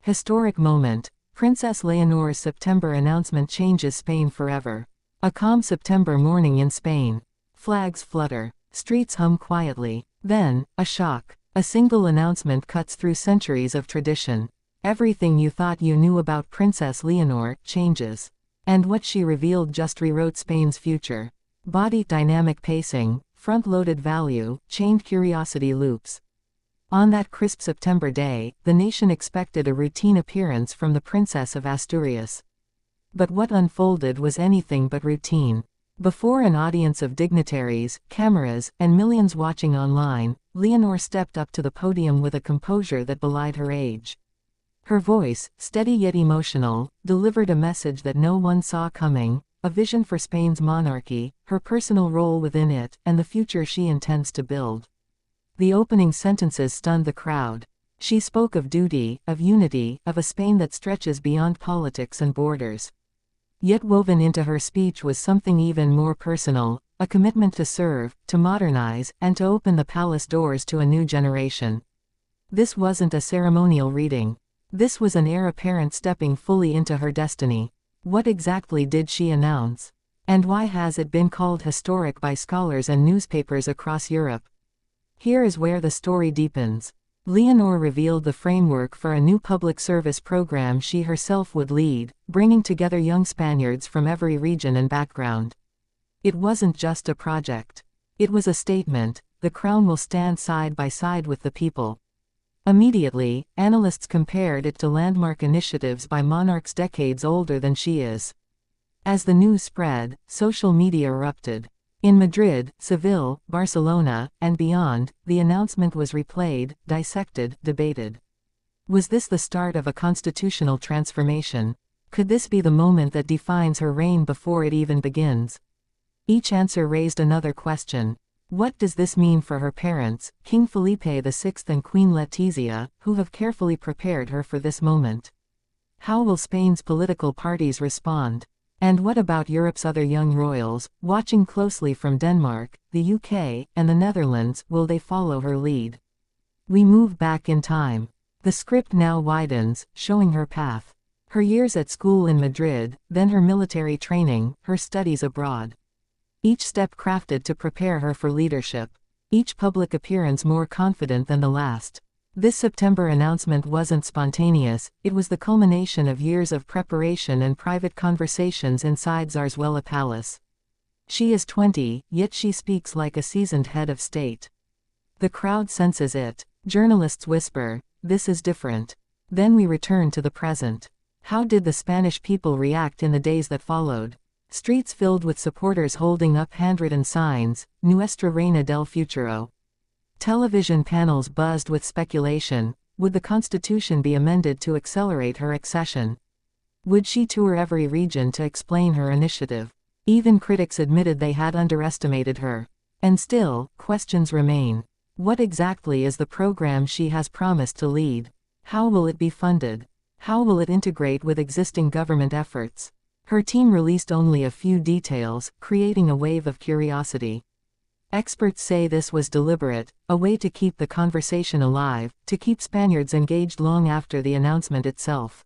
Historic moment. Princess Leonor's September announcement changes Spain forever. A calm September morning in Spain. Flags flutter. Streets hum quietly. Then, a shock. A single announcement cuts through centuries of tradition. Everything you thought you knew about Princess Leonor changes. And what she revealed just rewrote Spain's future. Body dynamic pacing, front-loaded value, chained curiosity loops. On that crisp September day, the nation expected a routine appearance from the Princess of Asturias. But what unfolded was anything but routine. Before an audience of dignitaries, cameras, and millions watching online, Leonor stepped up to the podium with a composure that belied her age. Her voice, steady yet emotional, delivered a message that no one saw coming, a vision for Spain's monarchy, her personal role within it, and the future she intends to build. The opening sentences stunned the crowd. She spoke of duty, of unity, of a Spain that stretches beyond politics and borders. Yet woven into her speech was something even more personal, a commitment to serve, to modernize, and to open the palace doors to a new generation. This wasn't a ceremonial reading. This was an heir apparent stepping fully into her destiny. What exactly did she announce? And why has it been called historic by scholars and newspapers across Europe? Here is where the story deepens. Leonor revealed the framework for a new public service program she herself would lead, bringing together young Spaniards from every region and background. It wasn't just a project. It was a statement: the crown will stand side by side with the people. Immediately, analysts compared it to landmark initiatives by monarchs decades older than she is. As the news spread, social media erupted. In Madrid, Seville, Barcelona, and beyond, the announcement was replayed, dissected, debated. Was this the start of a constitutional transformation? Could this be the moment that defines her reign before it even begins? Each answer raised another question. What does this mean for her parents, King Felipe VI and Queen Letizia, who have carefully prepared her for this moment? How will Spain's political parties respond? And what about Europe's other young royals, watching closely from Denmark, the UK, and the Netherlands? Will they follow her lead? We move back in time. The script now widens, showing her path. Her years at school in Madrid, then her military training, her studies abroad. Each step crafted to prepare her for leadership. Each public appearance more confident than the last. This September announcement wasn't spontaneous, it was the culmination of years of preparation and private conversations inside Zarzuela Palace. She is 20, yet she speaks like a seasoned head of state. The crowd senses it. Journalists whisper, "This is different." Then we return to the present. How did the Spanish people react in the days that followed? Streets filled with supporters holding up handwritten signs, "Nuestra Reina del Futuro." Television panels buzzed with speculation. Would the constitution be amended to accelerate her accession? Would she tour every region to explain her initiative? Even critics admitted they had underestimated her. And still, questions remain. What exactly is the program she has promised to lead? How will it be funded? How will it integrate with existing government efforts? Her team released only a few details, creating a wave of curiosity. Experts say this was deliberate, a way to keep the conversation alive, to keep Spaniards engaged long after the announcement itself.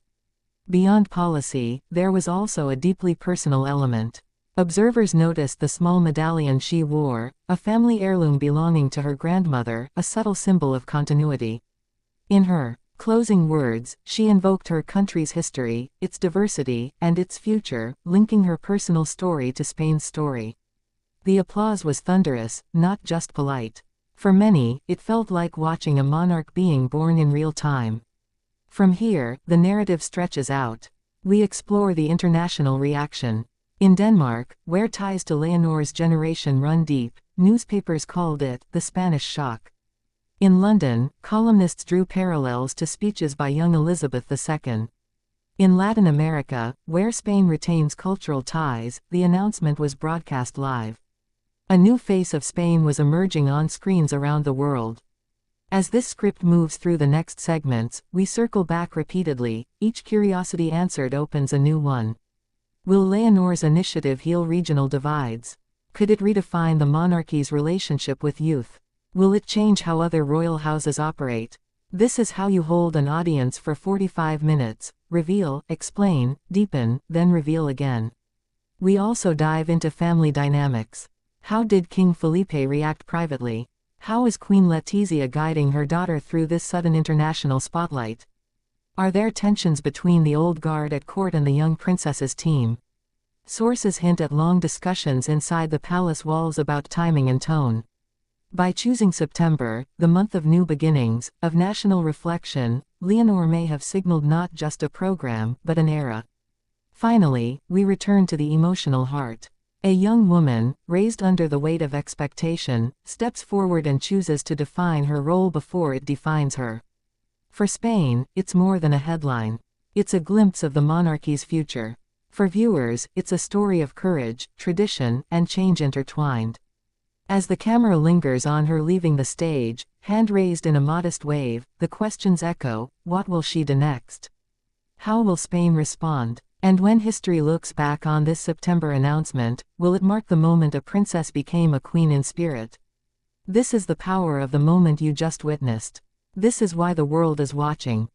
Beyond policy, there was also a deeply personal element. Observers noticed the small medallion she wore, a family heirloom belonging to her grandmother, a subtle symbol of continuity. In her closing words, she invoked her country's history, its diversity, and its future, linking her personal story to Spain's story. The applause was thunderous, not just polite. For many, it felt like watching a monarch being born in real time. From here, the narrative stretches out. We explore the international reaction. In Denmark, where ties to Leonor's generation run deep, newspapers called it the Spanish shock. In London, columnists drew parallels to speeches by young Elizabeth II. In Latin America, where Spain retains cultural ties, the announcement was broadcast live. A new face of Spain was emerging on screens around the world. As this script moves through the next segments, we circle back repeatedly, each curiosity answered opens a new one. Will Leonor's initiative heal regional divides? Could it redefine the monarchy's relationship with youth? Will it change how other royal houses operate? This is how you hold an audience for 45 minutes, reveal, explain, deepen, then reveal again. We also dive into family dynamics. How did King Felipe react privately? How is Queen Letizia guiding her daughter through this sudden international spotlight? Are there tensions between the old guard at court and the young princess's team? Sources hint at long discussions inside the palace walls about timing and tone. By choosing September, the month of new beginnings, of national reflection, Leonor may have signaled not just a program, but an era. Finally, we return to the emotional heart. A young woman, raised under the weight of expectation, steps forward and chooses to define her role before it defines her. For Spain, it's more than a headline. It's a glimpse of the monarchy's future. For viewers, it's a story of courage, tradition, and change intertwined. As the camera lingers on her leaving the stage, hand raised in a modest wave, the questions echo: what will she do next? How will Spain respond? And when history looks back on this September announcement, will it mark the moment a princess became a queen in spirit? This is the power of the moment you just witnessed. This is why the world is watching.